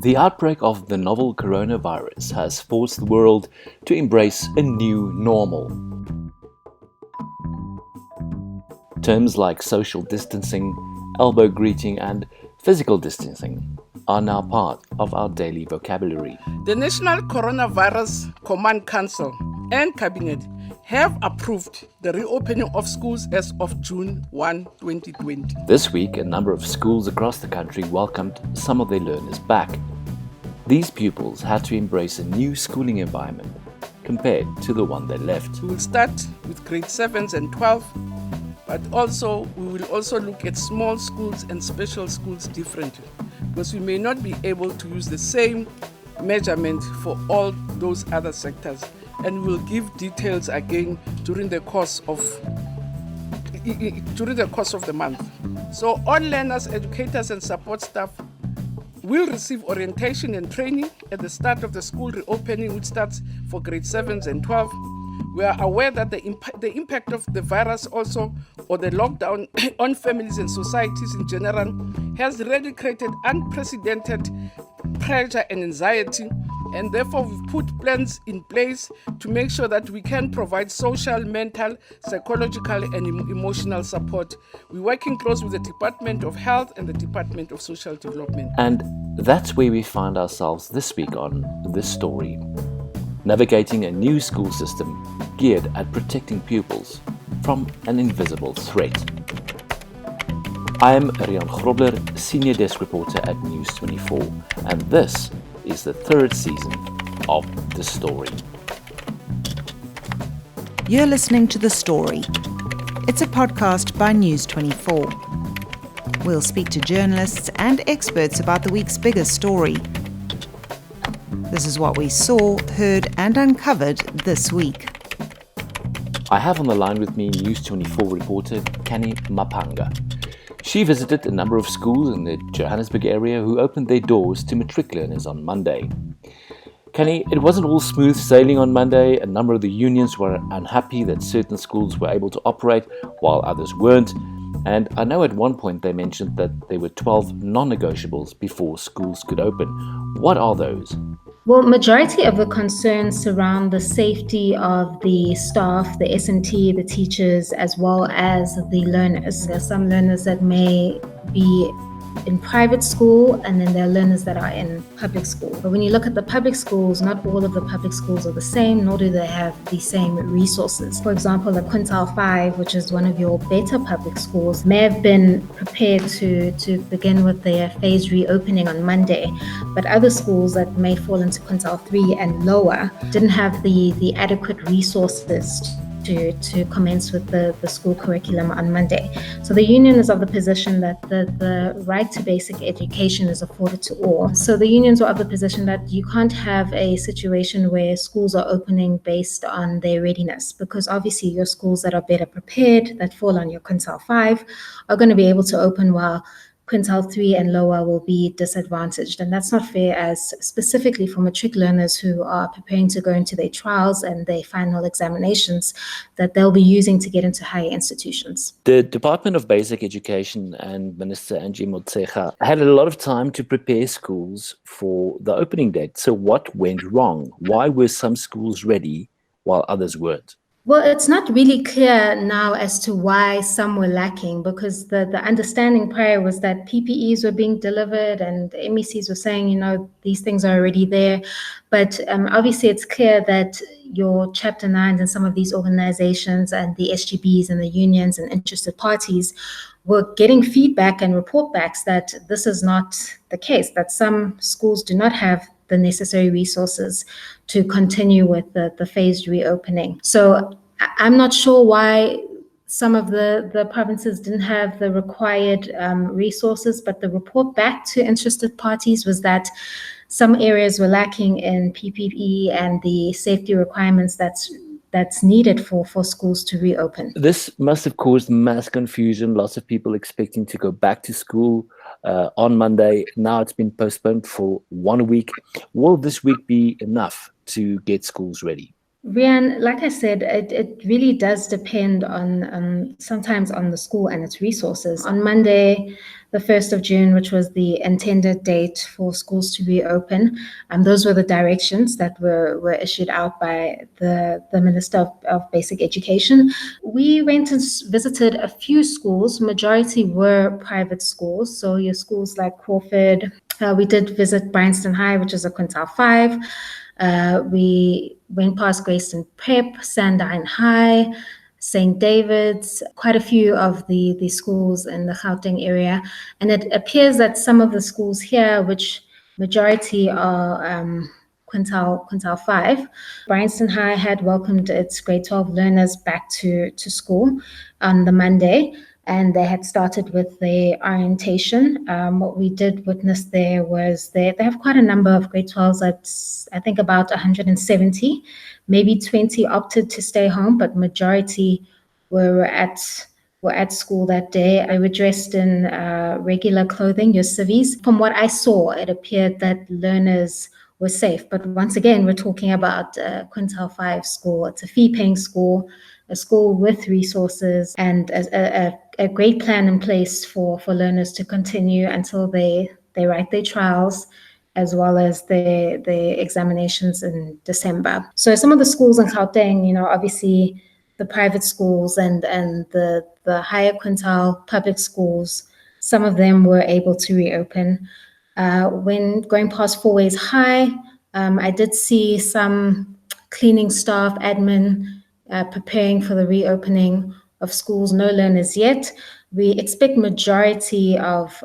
The outbreak of the novel coronavirus has forced the world to embrace a new normal. Terms like social distancing, elbow greeting, and physical distancing are now part of our daily vocabulary. The National Coronavirus Command Council and Cabinet have approved the reopening of schools as of June 1, 2020. This week, a number of schools across the country welcomed some of their learners back. These pupils had to embrace a new schooling environment compared to the one they left. We will start with grade 7s and 12, but also we will also look at small schools and special schools differently, because we may not be able to use the same measurement for all those other sectors, and we will give details again during the course of the month. So all learners, educators and support staff will receive orientation and training at the start of the school reopening, which starts for grade 7s and 12. We are aware that the impact of the virus also, or the lockdown on families and societies in general, has really created unprecedented pressure and anxiety, and therefore we've put plans in place to make sure that we can provide social, mental, psychological and emotional support. We're working close with the Department of Health and the Department of Social Development. And that's where we find ourselves this week on This Story. Navigating a new school system geared at protecting pupils from an invisible threat. I am Rian Grobler, Senior Desk Reporter at News 24, and this is the third season of The Story. You're listening to The Story. It's a podcast by News 24. We'll speak to journalists and experts about the week's biggest story. This is what we saw, heard and uncovered this week. I have on the line with me News 24 reporter Kani Mapanga. She visited a number of schools in the Johannesburg area who opened their doors to matric learners on Monday. Kani, it wasn't all smooth sailing on Monday. A number of the unions were unhappy that certain schools were able to operate while others weren't. And I know at one point they mentioned that there were 12 non-negotiables before schools could open. What are those? Well, majority of the concerns surround the safety of the staff, the S&T, the teachers, as well as the learners. There are some learners that may be in private school, and then there are learners that are in public school. But when you look at the public schools, not all of the public schools are the same, nor do they have the same resources. For example, the Quintile 5, which is one of your better public schools, may have been prepared to begin with their phased reopening on Monday, but other schools that may fall into Quintile 3 and lower didn't have the adequate resources to commence with the school curriculum on Monday. So the union is of the position that the right to basic education is afforded to all. So the unions are of the position that you can't have a situation where schools are opening based on their readiness, because obviously your schools that are better prepared, that fall on your Quintile 5, are going to be able to open while Quintile 3 and lower will be disadvantaged. And that's not fair, as specifically for matric learners who are preparing to go into their trials and their final examinations that they'll be using to get into higher institutions. The Department of Basic Education and Minister Angie Motshekga had a lot of time to prepare schools for the opening date. So what went wrong? Why were some schools ready while others weren't? Well, it's not really clear now as to why some were lacking, because the understanding prior was that PPEs were being delivered and the MECs were saying, these things are already there. But obviously it's clear that your Chapter 9s and some of these organizations and the SGBs and the unions and interested parties were getting feedback and report backs that this is not the case, that some schools do not have the necessary resources to continue with the phased reopening. So I'm not sure why some of the provinces didn't have the required resources, but the report back to interested parties was that some areas were lacking in PPE and the safety requirements that's needed for schools to reopen. This must have caused mass confusion, lots of people expecting to go back to school on Monday. Now it's been postponed for 1 week. Will this week be enough to get schools ready? Rian, like I said, it really does depend on sometimes on the school and its resources. On Monday, the 1st of June, which was the intended date for schools to reopen. Those were the directions that were issued out by the Minister of Basic Education. We went and visited a few schools. Majority were private schools. So your schools like Crawford. We did visit Bryanston High, which is a quintile 5. We went past Grayston Prep, Sandine High, St. David's, quite a few of the schools in the Gauteng area. And it appears that some of the schools here, which majority are quintile 5, Bryanston High had welcomed its grade 12 learners back to school on the Monday, and they had started with the orientation. What we did witness there was they have quite a number of grade 12s, I think about 170. Maybe 20 opted to stay home, but majority were at school that day. They were dressed in regular clothing, your civvies. From what I saw, it appeared that learners were safe. But once again, we're talking about a quintile 5 school. It's a fee-paying school, a school with resources, and a great plan in place for learners to continue until they write their trials, as well as the examinations in December. So some of the schools in Gauteng, obviously the private schools and the higher quintile public schools, some of them were able to reopen. When going past Fourways High, I did see some cleaning staff, admin, preparing for the reopening of schools. No learners yet. We expect majority of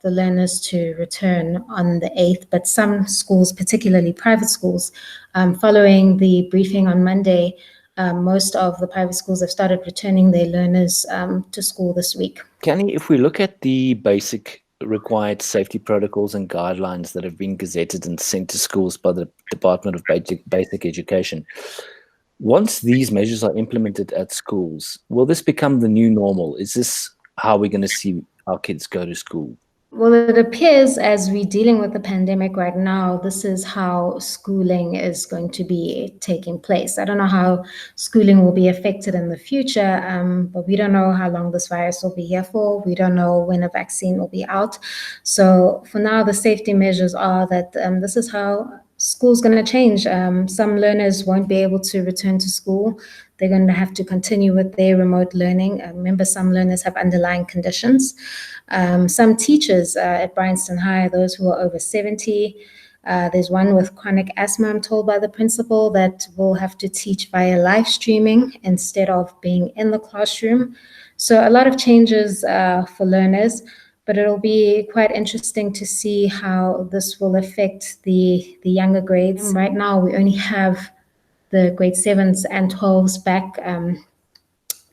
the learners to return on the 8th, but some schools, particularly private schools, following the briefing on Monday, most of the private schools have started returning their learners to school this week. Kenny, if we look at the basic required safety protocols and guidelines that have been gazetted and sent to schools by the Department of Basic Education, once these measures are implemented at schools, will this become the new normal? Is this how we're going to see our kids go to school? Well, it appears as we're dealing with the pandemic right now, this is how schooling is going to be taking place. I don't know how schooling will be affected in the future, but we don't know how long this virus will be here for. We don't know when a vaccine will be out. So for now, the safety measures are that this is how school's going to change. Some learners won't be able to return to school. They're going to have to continue with their remote learning. Remember, some learners have underlying conditions. Some teachers at Bryanston High, those who are over 70, there's one with chronic asthma, I'm told by the principal, that will have to teach via live streaming instead of being in the classroom. So a lot of changes for learners, but it'll be quite interesting to see how this will affect the younger grades. Right now, we only have the grade 7s and 12s back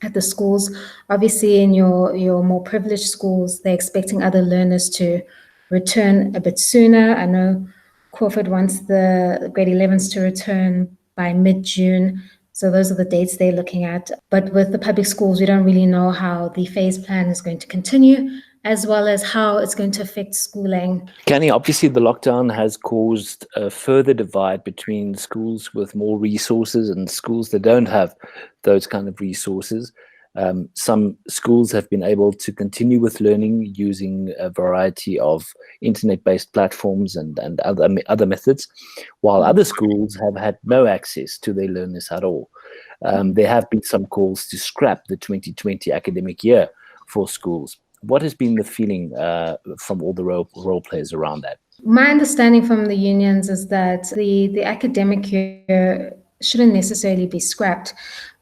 at the schools. Obviously, in your more privileged schools, they're expecting other learners to return a bit sooner. I know Crawford wants the grade 11s to return by mid-June. So those are the dates they're looking at. But with the public schools, we don't really know how the phase plan is going to continue, as well as how it's going to affect schooling. Kenny, obviously the lockdown has caused a further divide between schools with more resources and schools that don't have those kind of resources. Some schools have been able to continue with learning using a variety of internet-based platforms and other methods, while other schools have had no access to their learners at all. There have been some calls to scrap the 2020 academic year for schools. What has been the feeling from all the role players around that? My understanding from the unions is that the academic year shouldn't necessarily be scrapped,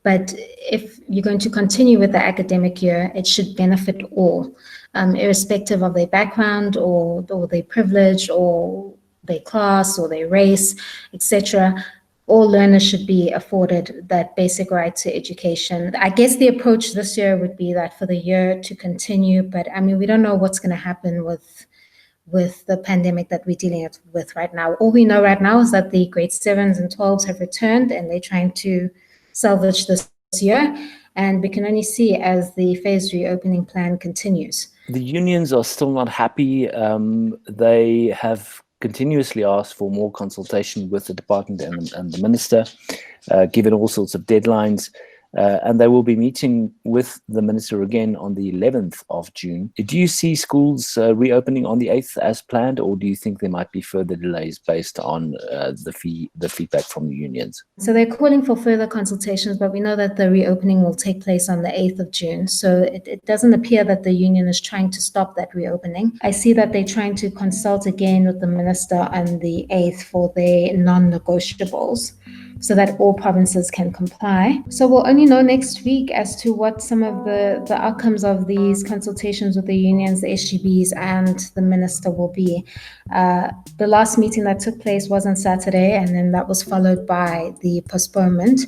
but if you're going to continue with the academic year, it should benefit all, irrespective of their background or their privilege or their class or their race, etc. All learners should be afforded that basic right to education. I guess the approach this year would be that for the year to continue, but I mean, we don't know what's going to happen with the pandemic that we're dealing with right now. All we know right now is that the grade 7s and 12s have returned and they're trying to salvage this year. And we can only see as the phased reopening plan continues. The unions are still not happy. They have continuously asked for more consultation with the department and the minister, given all sorts of deadlines. and they will be meeting with the minister again on the 11th of June. Do you see schools reopening on the 8th as planned, or do you think there might be further delays based on the feedback from the unions? So they're calling for further consultations, but we know that the reopening will take place on the 8th of June. So it doesn't appear that the union is trying to stop that reopening. I see that they're trying to consult again with the minister on the 8th for their non-negotiables, so that all provinces can comply. So we'll only know next week as to what some of the outcomes of these consultations with the unions, the SGBs, and the minister will be. The last meeting that took place was on Saturday, and then that was followed by the postponement.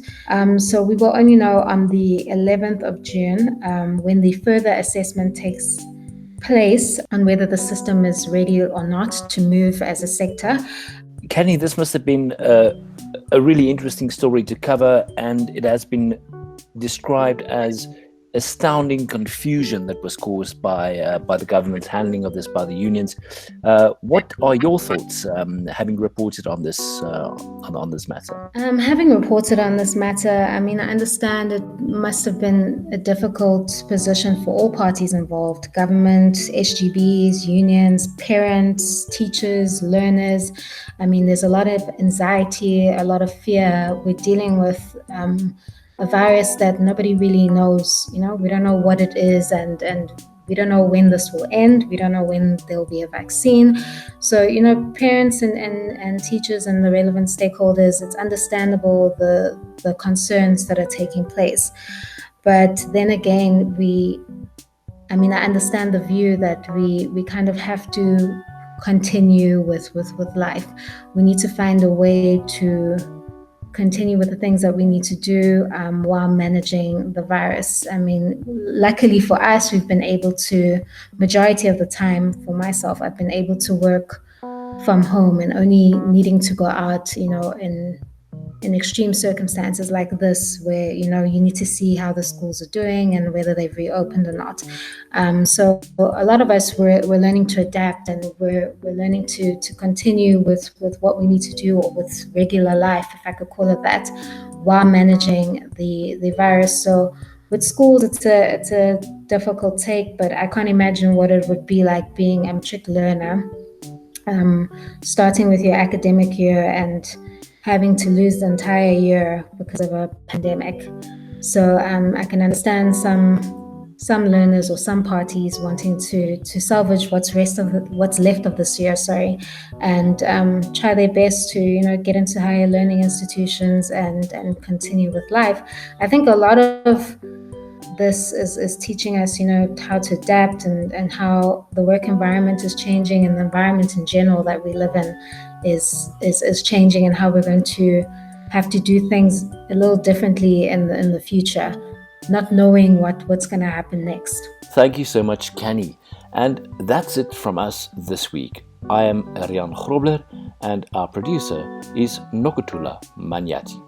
So we will only know on the 11th of June when the further assessment takes place on whether the system is ready or not to move as a sector. Kenny, this must have been a really interesting story to cover, and it has been described as astounding confusion that was caused by the government's handling of this by the unions. What are your thoughts, having reported on this matter? Having reported on this matter, I mean, I understand it must have been a difficult position for all parties involved: government, SGBs, unions, parents, teachers, learners. I mean, there's a lot of anxiety, a lot of fear. We're dealing with a virus that nobody really knows. We don't know what it is, and we don't know when this will end. We don't know when there'll be a vaccine. So, parents and teachers and the relevant stakeholders, it's understandable the concerns that are taking place. But then again, I understand the view that we kind of have to continue with life. We need to find a way to continue with the things that we need to do while managing the virus. I mean, luckily for us, we've been able to, majority of the time for myself, I've been able to work from home and only needing to go out, in extreme circumstances like this, where, you need to see how the schools are doing and whether they've reopened or not. So a lot of us, we're learning to adapt, and we're learning to continue with what we need to do, or with regular life, if I could call it that, while managing the virus. So with schools, it's a difficult take, but I can't imagine what it would be like being a matric learner, starting with your academic year and having to lose the entire year because of a pandemic. So I can understand some learners or some parties wanting to salvage what's left of this year, and try their best to get into higher learning institutions and continue with life. I think a lot of this is teaching us, how to adapt, and how the work environment is changing, and the environment in general that we live in is changing, and how we're going to have to do things a little differently in the future, not knowing what's going to happen next. Thank you so much, Kenny. And that's it from us this week. I am Rian Grobler, and our producer is Nokutula Manyati.